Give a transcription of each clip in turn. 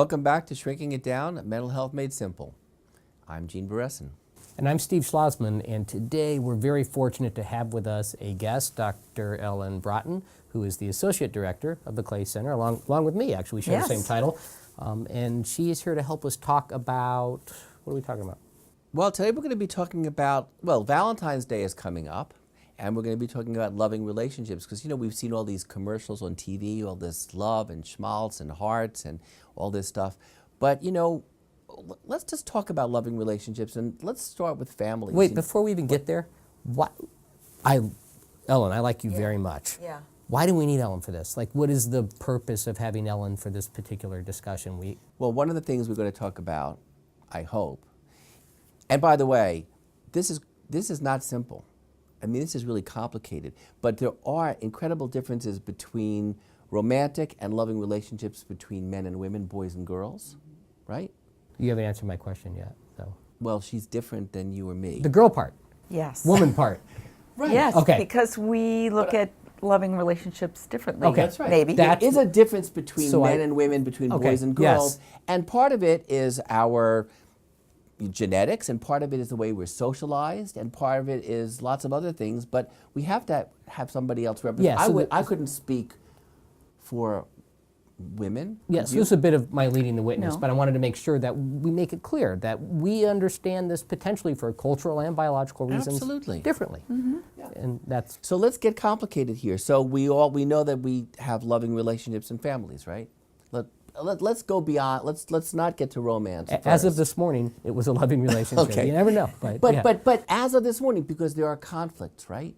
Welcome back to Shrinking It Down, Mental Health Made Simple. I'm Gene Beresin. And I'm Steve Schlozman, and today we're very fortunate to have with us a guest, Dr. Ellen Braaten, who is the Associate Director of the Clay Center, along with me, actually. We share the same title. And she is here to help us talk about, what are we talking about? Well, today we're going to be talking about, Valentine's Day is coming up, and we're going to be talking about loving relationships, because, we've seen all these commercials on TV, all this love and schmaltz and hearts and all this stuff. But, let's just talk about loving relationships, and let's start with families. Wait, before we even get there, Ellen, I like you very much. Yeah. Why do we need Ellen for this? Like, what is the purpose of having Ellen for this particular discussion? Well, one of the things we're going to talk about, I hope, and by the way, this is not simple. I mean, this is really complicated, but there are incredible differences between romantic and loving relationships between men and women, boys and girls, right? You haven't answered my question yet, though. Well, she's different than you or me. The girl part. Yes. Woman part. Right. Yes, Okay. because we look at loving relationships differently. Okay. That's right. Maybe. There is a difference between So men and women, between boys and girls, and part of it is our genetics, and part of it is the way we're socialized, and part of it is lots of other things, but we have to have somebody else represent. Yeah, I couldn't speak for women. Yes, this is a bit of my leading the witness, No. but I wanted to make sure that we make it clear that we understand this potentially for cultural and biological reasons Absolutely. differently. Mm-hmm. Yeah. And that's So let's get complicated here. So we know that we have loving relationships and families, right? Let's go beyond. Let's not get to romance. as of first. this morning, it was a loving relationship. Okay. You never know. But as of this morning, because there are conflicts, right?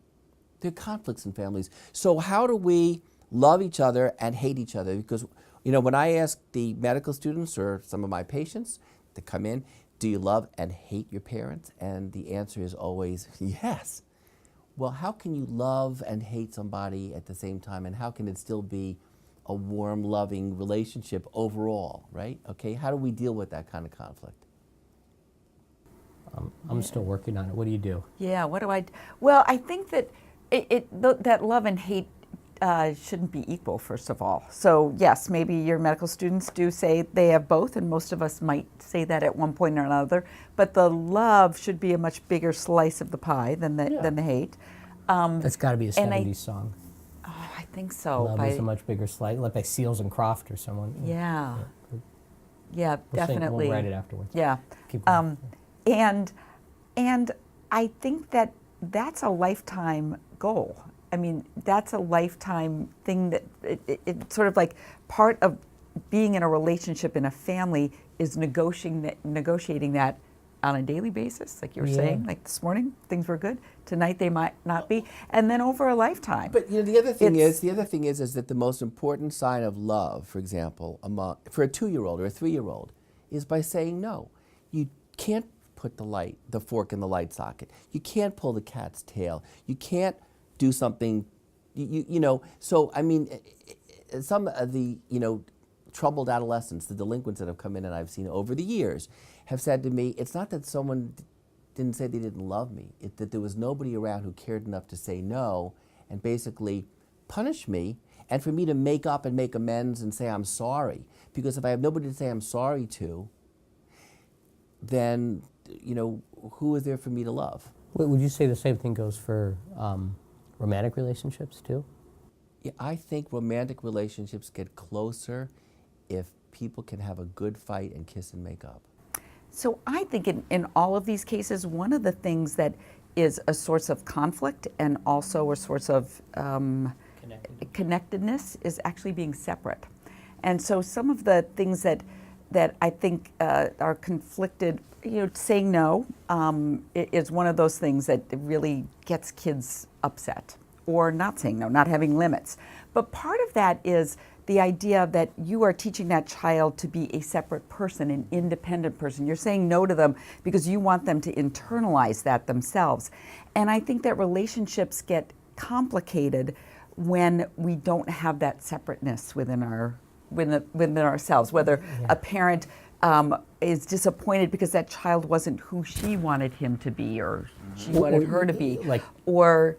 There are conflicts in families. So how do we love each other and hate each other? Because, when I ask the medical students or some of my patients to come in, do you love and hate your parents? And the answer is always yes. Well, how can you love and hate somebody at the same time, and how can it still be a warm, loving relationship overall, right? Okay, how do we deal with that kind of conflict? I'm still working on it. What do you do? Yeah, what do I... Well, I think that that love and hate shouldn't be equal, first of all. So, yes, maybe your medical students do say they have both, and most of us might say that at one point or another, but the love should be a much bigger slice of the pie than the hate. That's got to be a and 70s song. Oh, I think so. Love is a much bigger slice, like by Seals and Croft or someone. Yeah, We'll definitely. We'll write it afterwards. Yeah. Keep going. And I think that that's a lifetime goal. I mean, that's a lifetime thing that it's sort of like part of being in a relationship in a family is negotiating that on a daily basis, like you were saying, like this morning, things were good. Tonight they might not be, and then over a lifetime. But the other thing is that the most important sign of love, for example, for a 2-year-old or a 3-year-old, is by saying no. You can't put the fork in the light socket. You can't pull the cat's tail. You can't do something, So I mean, some of the troubled adolescents, the delinquents that have come in and I've seen over the years, have said to me, it's not that someone didn't say they didn't love me, it's that there was nobody around who cared enough to say no and basically punish me, and for me to make up and make amends and say I'm sorry. Because if I have nobody to say I'm sorry to, then who is there for me to love? Would you say the same thing goes for romantic relationships too? Yeah, I think romantic relationships get closer if people can have a good fight and kiss and make up. So I think in all of these cases, one of the things that is a source of conflict and also a source of connectedness is actually being separate. And so some of the things that I think are conflicted, saying no is one of those things that really gets kids upset, or not saying no, not having limits. But part of that is the idea that you are teaching that child to be a separate person, an independent person. You're saying no to them because you want them to internalize that themselves. And I think that relationships get complicated when we don't have that separateness within ourselves, whether a parent is disappointed because that child wasn't who she wanted him to be, or she wanted her to be, or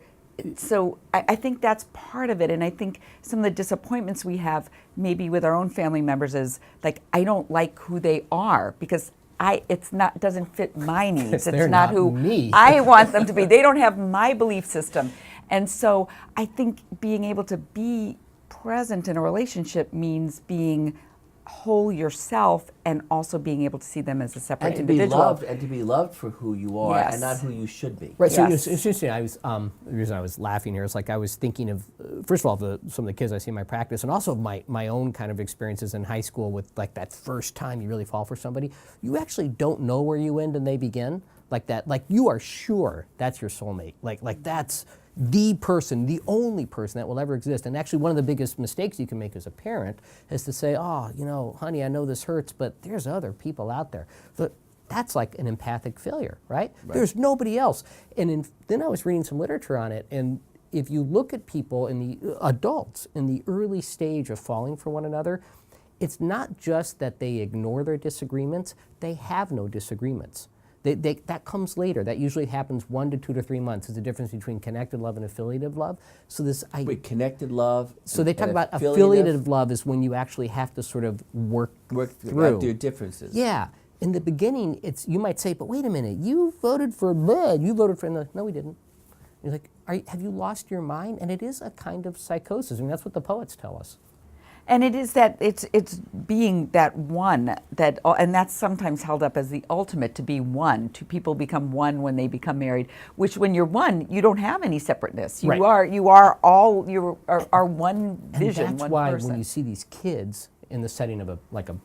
So I think that's part of it, and I think some of the disappointments we have maybe with our own family members is like, I don't like who they are because doesn't fit my needs. They're It's not not who me. I want them to be. They don't have my belief system. And so I think being able to be present in a relationship means being whole yourself and also being able to see them as a separate And to individual. be loved for who you are Yes. and not who you should be. Right. So Yes. it's interesting. The reason I was laughing here is like I was thinking of first of all some of the kids I see in my practice, and also my own kind of experiences in high school with like that first time you really fall for somebody. You actually don't know where you end and they begin. Like that. Like you are sure that's your soulmate. Like that's the person, the only person that will ever exist. And actually, one of the biggest mistakes you can make as a parent is to say, "Oh, honey, I know this hurts, but there's other people out there." But that's like an empathic failure, right? There's nobody else. And then I was reading some literature on it, and if you look at people adults in the early stage of falling for one another, it's not just that they ignore their disagreements; they have no disagreements. That comes later. That usually happens 1 to 2 to 3 months. There's a difference between connected love and affiliative love. So Connected love. So they talk and about affiliative love is when you actually have to sort of work through your differences. Yeah. In the beginning, you might say, but wait a minute, you voted for blah, you voted for, no, we didn't. You're like, have you lost your mind? And it is a kind of psychosis. I mean, that's what the poets tell us. And it is that it's being that one and that's sometimes held up as the ultimate, to be one. Two people become one when they become married. Which, when you're one, you don't have any separateness. You are one vision, and that's one why person. when you see these kids in the setting of a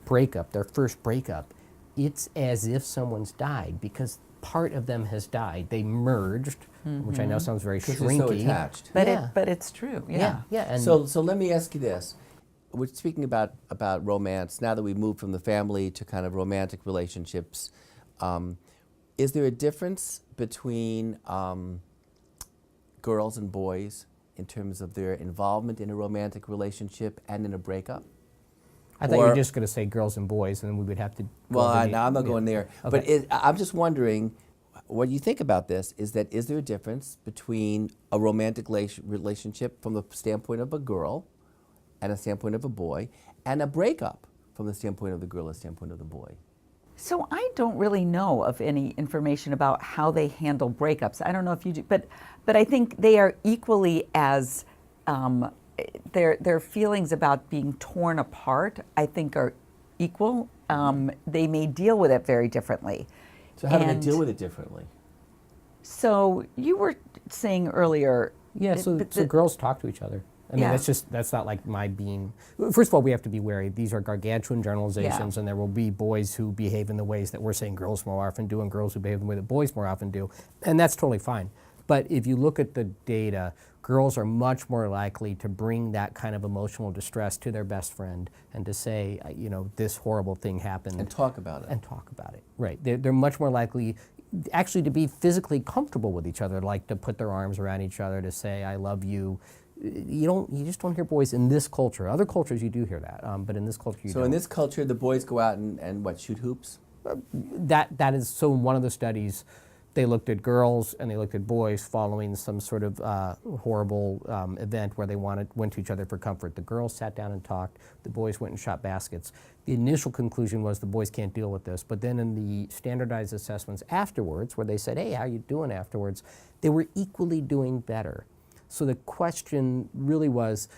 breakup, their first breakup, it's as if someone's died because part of them has died. They merged, which I know sounds very shrinky. They're so attached. But it's true. Yeah. And So let me ask you this. We're speaking about romance. Now that we've moved from the family to kind of romantic relationships, is there a difference between girls and boys in terms of their involvement in a romantic relationship and in a breakup? I thought you were just going to say girls and boys, and then we would have to. Well, I'm not going there. Okay. But I'm just wondering, what you think about this is there a difference between a romantic relationship from the standpoint of a girl and a standpoint of a boy, and a breakup from the standpoint of the girl and the standpoint of the boy? So I don't really know of any information about how they handle breakups. I don't know if you do, but I think they are equally as their feelings about being torn apart, I think, are equal. They may deal with it very differently. So how do they deal with it differently? So you were saying earlier. Yeah, so girls talk to each other. I mean, that's not like my being. First of all, we have to be wary. These are gargantuan generalizations, and there will be boys who behave in the ways that we're saying girls more often do, and girls who behave in the way that boys more often do, and that's totally fine. But if you look at the data, girls are much more likely to bring that kind of emotional distress to their best friend and to say, this horrible thing happened. And talk about it. Right. They're much more likely actually to be physically comfortable with each other, like to put their arms around each other, to say, I love you. You just don't hear boys in this culture. Other cultures you do hear that, but in this culture you don't. So in this culture, the boys go out and shoot hoops? That is, so in one of the studies, they looked at girls and they looked at boys following some sort of horrible event where they went to each other for comfort. The girls sat down and talked. The boys went and shot baskets. The initial conclusion was the boys can't deal with this. But then in the standardized assessments afterwards, where they said, hey, how you doing afterwards, they were equally doing better. So the question really was,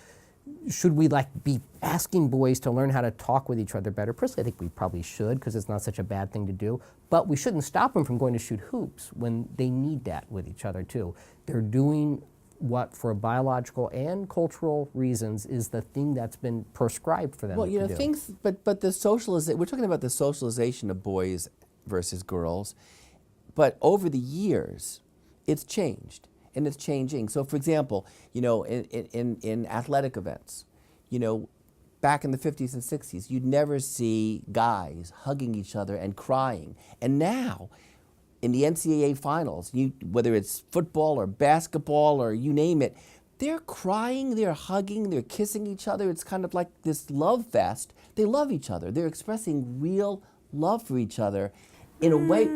should we be asking boys to learn how to talk with each other better? Personally, I think we probably should, because it's not such a bad thing to do. But we shouldn't stop them from going to shoot hoops when they need that with each other too. They're doing what, for biological and cultural reasons, is the thing that's been prescribed for them to do. Well, things, but we're talking about the socialization of boys versus girls. But over the years, it's changed. And it's changing. So, for example, in athletic events, back in the 50s and 60s, you'd never see guys hugging each other and crying. And now, in the NCAA finals, whether it's football or basketball or you name it, they're crying, they're hugging, they're kissing each other. It's kind of like this love fest. They love each other. They're expressing real love for each other in a way.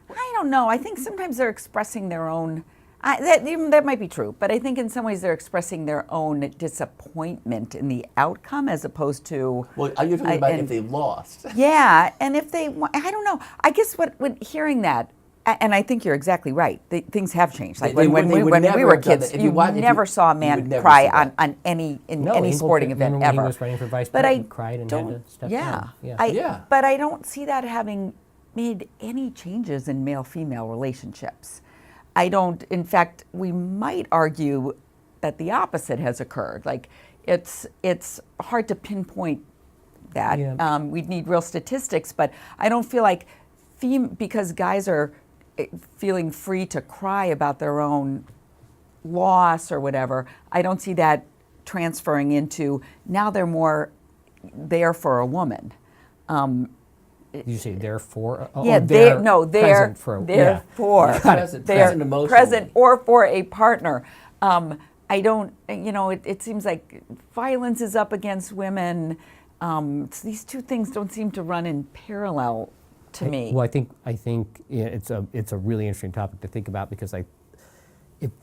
I don't know. I think sometimes they're expressing their own That might be true, but I think in some ways they're expressing their own disappointment in the outcome as opposed to. Well, are you talking about if they lost? Yeah, and if they, I don't know. I guess when hearing that, and I think you're exactly right. Things have changed. Like when we were kids, you never saw a man cry on any sporting event ever. He was running for vice president, cried and had to step down. But I don't see that having made any changes in male-female relationships. I don't. In fact, we might argue that the opposite has occurred. Like it's hard to pinpoint that. Yeah. We'd need real statistics, but I don't feel like because guys are feeling free to cry about their own loss or whatever, I don't see that transferring into now they're more there for a woman. Did you say they're for? Yeah, they're present or for a partner. I don't. It seems like violence is up against women. So these two things don't seem to run in parallel to me. Well, I think it's a really interesting topic to think about because it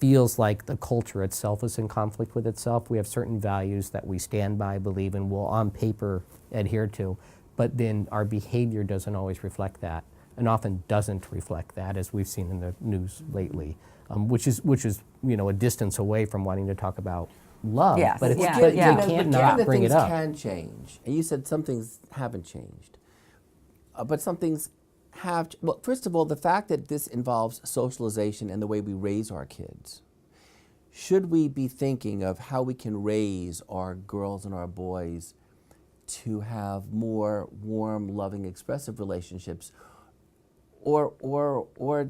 feels like the culture itself is in conflict with itself. We have certain values that we stand by, believe in, will on paper adhere to, but then our behavior doesn't always reflect that, and often doesn't reflect that, as we've seen in the news lately, which is a distance away from wanting to talk about love. Yes. But you can't not bring it up. Can change, and you said some things haven't changed, but some things have. Well, first of all, the fact that this involves socialization and the way we raise our kids. Should we be thinking of how we can raise our girls and our boys to have more warm, loving, expressive relationships, or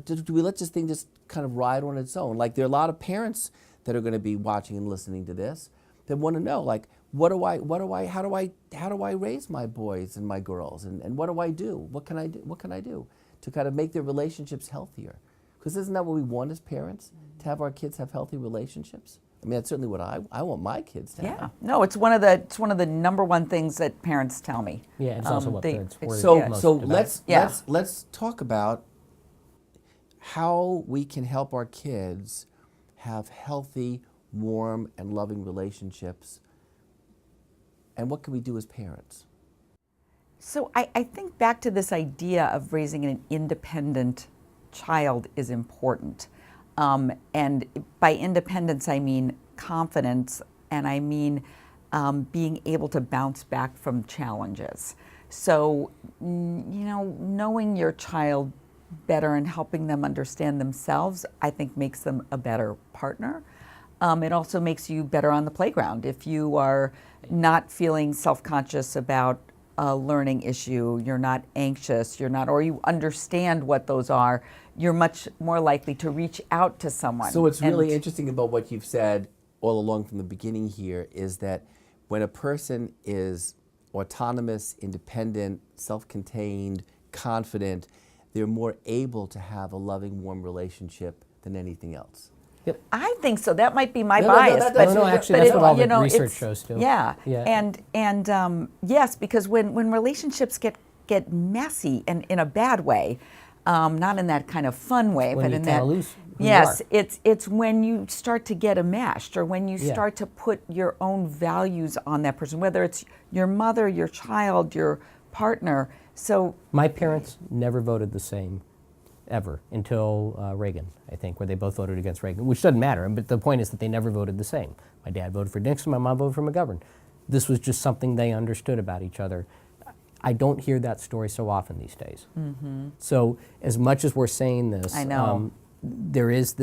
do we let this thing just kind of ride on its own? Like there are a lot of parents that are going to be watching and listening to this that want to know, like, how do I raise my boys and my girls, and what do I do? What can I do to kind of make their relationships healthier? Because isn't that what we want as parents, to have our kids have healthy relationships? I mean, that's certainly what I want my kids to have. Yeah, no, it's one of the number one things that parents tell me. Yeah, it's also what parents worry most about. Let's talk about how we can help our kids have healthy, warm, and loving relationships, and what can we do as parents? So I think back to this idea of raising an independent child is important. And by independence, I mean confidence, and I mean being able to bounce back from challenges. So, knowing your child better and helping them understand themselves, I think makes them a better partner. It also makes you better on the playground. If you are not feeling self-conscious about a learning issue, you're not anxious, or you understand what those are, you're much more likely to reach out to someone. So what's really interesting about what you've said all along from the beginning here is that when a person is autonomous, independent, self-contained, confident, they're more able to have a loving, warm relaip than anything else. Yep. I think so. That might be my bias, actually, that's what all the research shows too. Yeah. And yes, because when relationships get messy and in a bad way, not in that kind of fun way, when but in that. Lose who yes, you are. it's when you start to get enmeshed, or when you start to put your own values on that person, whether it's your mother, your child, your partner. So my parents never voted the same, ever, until Reagan, I think, where they both voted against Reagan, which doesn't matter, but the point is that they never voted the same. My dad voted for Nixon, my mom voted for McGovern. This was just something they understood about each other. I don't hear that story so often these days. Mm-hmm. So as much as we're saying this, I know. There is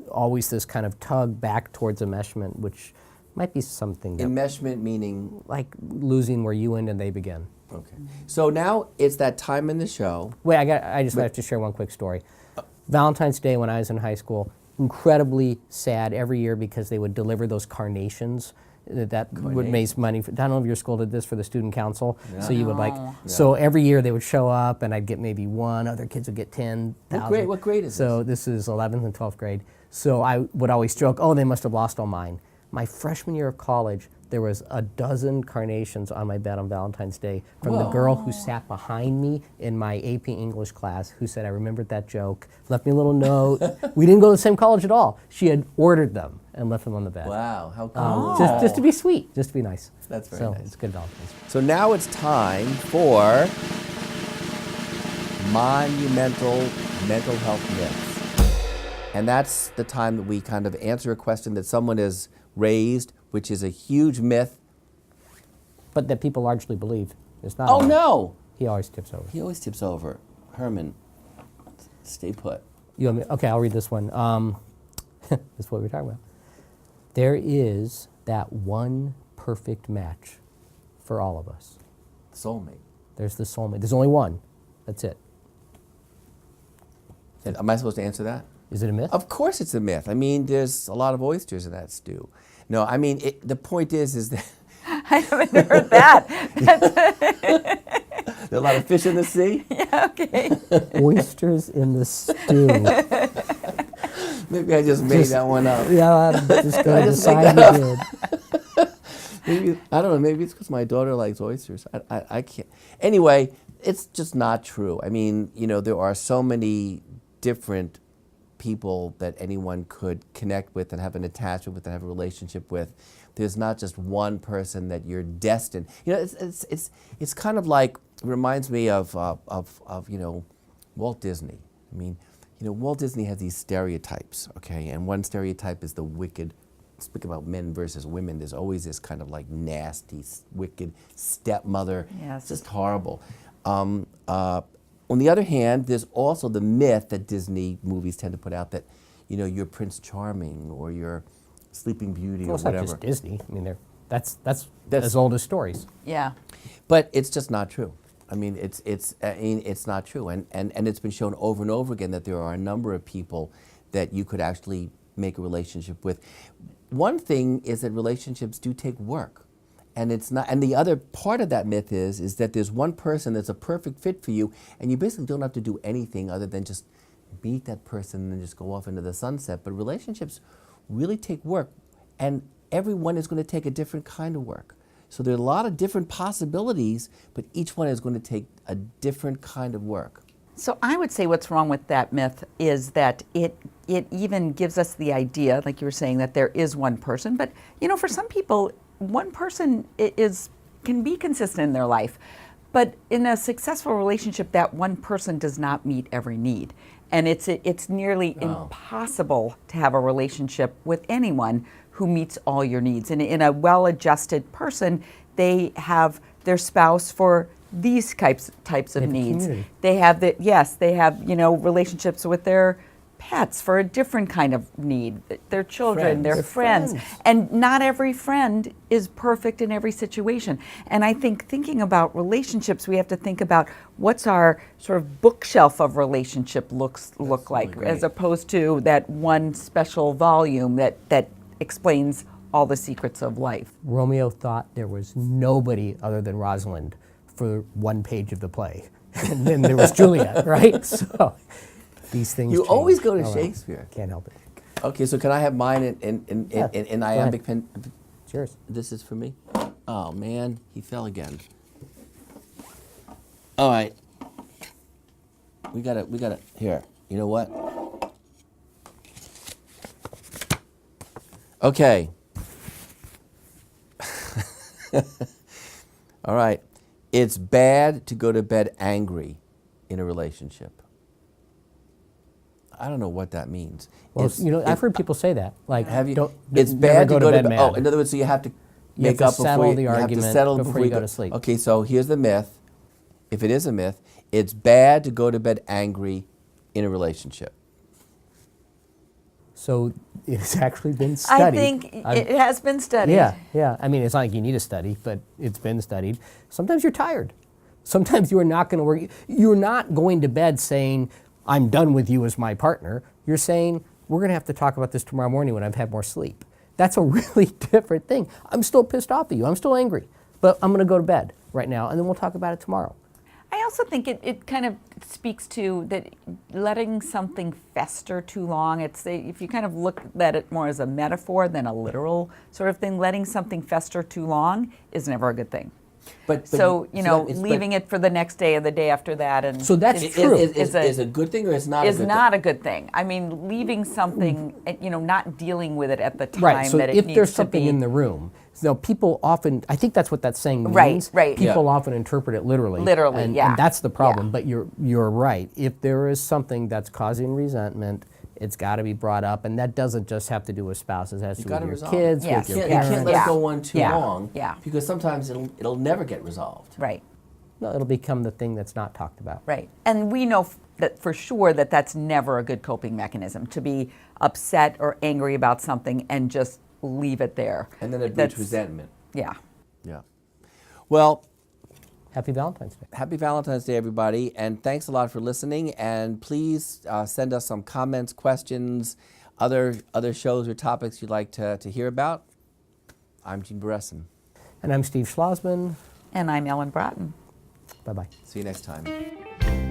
always this kind of tug back towards enmeshment, which might be something. Enmeshment meaning? Like losing where you end and they begin. Okay. So now it's that time in the show. Wait, I just have to share one quick story. Valentine's Day when I was in high school, incredibly sad every year because they would deliver those carnations that would raise money. I don't know if your school did this for the student council. Yeah. So you would so every year they would show up and I'd get maybe one, other kids would get 10,000. What grade is this? So this is 11th and 12th grade. So I would always joke, oh, they must have lost all mine. My freshman year of college, there was a dozen carnations on my bed on Valentine's Day from the girl who sat behind me in my AP English class who said, I remembered that joke, left me a little note. We didn't go to the same college at all. She had ordered them and left them on the bed. Wow, how cool. Just to be sweet, just to be nice. That's very so nice. It's good Valentine's. So now it's time for monumental mental health myths. And that's the time that we kind of answer a question that someone has raised, which is a huge myth. But that people largely believe. It's not. Oh, no! He always tips over. He always tips over. Herman, stay put. You want me? Okay, I'll read this one. This is what we're talking about. There is that one perfect match for all of us. Soulmate. There's the soulmate. There's only one. That's it. Am I supposed to answer that? Is it a myth? Of course it's a myth. I mean, there's a lot of oysters in that stew. No, I mean, the point is that... I haven't heard that. There are a lot of fish in the sea? Yeah, okay. Oysters in the stew. Maybe I just made that one up. Yeah, I'm just going to just make decide that you did. Maybe, I don't know, maybe it's because my daughter likes oysters. I can't. Anyway, it's just not true. I mean, you know, there are so many different people that anyone could connect with and have an attachment with and have a relationship with. There's not just one person that you're destined. You know, it's kind of like, it reminds me of you know, Walt Disney. I mean, you know, Walt Disney has these stereotypes, okay? And one stereotype is the wicked. Speak about men versus women. There's always this kind of like nasty, wicked stepmother. Yes. It's just horrible. On the other hand, there's also the myth that Disney movies tend to put out that, you know, you're Prince Charming or you're Sleeping Beauty Well, or it's whatever. not just Disney. I mean, that's as old as stories. Yeah. But it's just not true. I mean, it's not true, and it's been shown over and over again that there are a number of people that you could actually make a relationship with. One thing is that relationships do take work, and it's not. And the other part of that myth is that there's one person that's a perfect fit for you, and you basically don't have to do anything other than just meet that person and then just go off into the sunset. But relationships really take work, and everyone is going to take a different kind of work. So there are a lot of different possibilities, but each one is going to take a different kind of work. So I would say what's wrong with that myth is that it even gives us the idea, like you were saying, that there is one person. But you know, for some people, one person can be consistent in their life. But in a successful relationship, that one person does not meet every need. And it's nearly impossible to have a relationship with anyone who meets all your needs. And in a well-adjusted person, they have their spouse for these types of needs. Community. They have relationships with their pets for a different kind of need. Their children, their friends. And not every friend is perfect in every situation. And I think thinking about relationships, we have to think about what's our sort of bookshelf of relationship look like, great. as opposed to that one special volume that explains all the secrets of life. Romeo thought there was nobody other than Rosalind for one page of the play. And then there was Juliet, right? So these things You change. always go to well. Shakespeare. Can't help it. Okay, so can I have mine in iambic pen? Cheers. This is for me? Oh man, he fell again. All right. We gotta, here, you know what? Okay. All right. It's bad to go to bed angry in a relationship. I don't know what that means. Well, I've heard people say that. Like, Have you? Don't, It's never bad to go to bed bed. Oh, mad. in other words, so you have to You have make to up settle before the you have to argument settle before you go to sleep. Okay, so here's the myth. If it is a myth, it's bad to go to bed angry in a relationship. So it's actually been studied. I think it has been studied. Yeah. I mean, it's not like you need a study, but it's been studied. Sometimes you're tired. Sometimes you are not going to work. You're not going to bed saying, I'm done with you as my partner. You're saying, we're going to have to talk about this tomorrow morning when I've had more sleep. That's a really different thing. I'm still pissed off at you. I'm still angry. But I'm going to go to bed right now, and then we'll talk about it tomorrow. I also think it kind of speaks to that letting something fester too long. If you kind of look at it more as a metaphor than a literal sort of thing, letting something fester too long is never a good thing. But So leaving it for the next day or the day after that, and So that's true. Is a good thing or is not? Is not a good thing. I mean, leaving something, not dealing with it at the time Right. So that it if needs there's to something be. in the room, people often, I think that's what that saying means. Right. People Yeah. often interpret it literally. Literally, and, yeah. And that's the problem. Yeah. But you're right. If there is something that's causing resentment, it's got to be brought up, and that doesn't just have to do with spouses. It has to do with your resolve kids, Yes. with your You parents. can't let Yeah. it go on too Yeah. long. Yeah. Because sometimes it'll never get resolved. Right. No, it'll become the thing that's not talked about. Right. And we know that for sure that that's never a good coping mechanism, to be upset or angry about something and just leave it there. And then it breeds That's- resentment. Yeah. Yeah. Well, Happy Valentine's Day. happy Valentine's Day, everybody, and thanks a lot for listening. And please send us some comments, questions, other shows or topics you'd like to hear about. I'm Gene Beresin. And I'm Steve Schlozman. And I'm Ellen Braaten. Bye-bye. See you next time.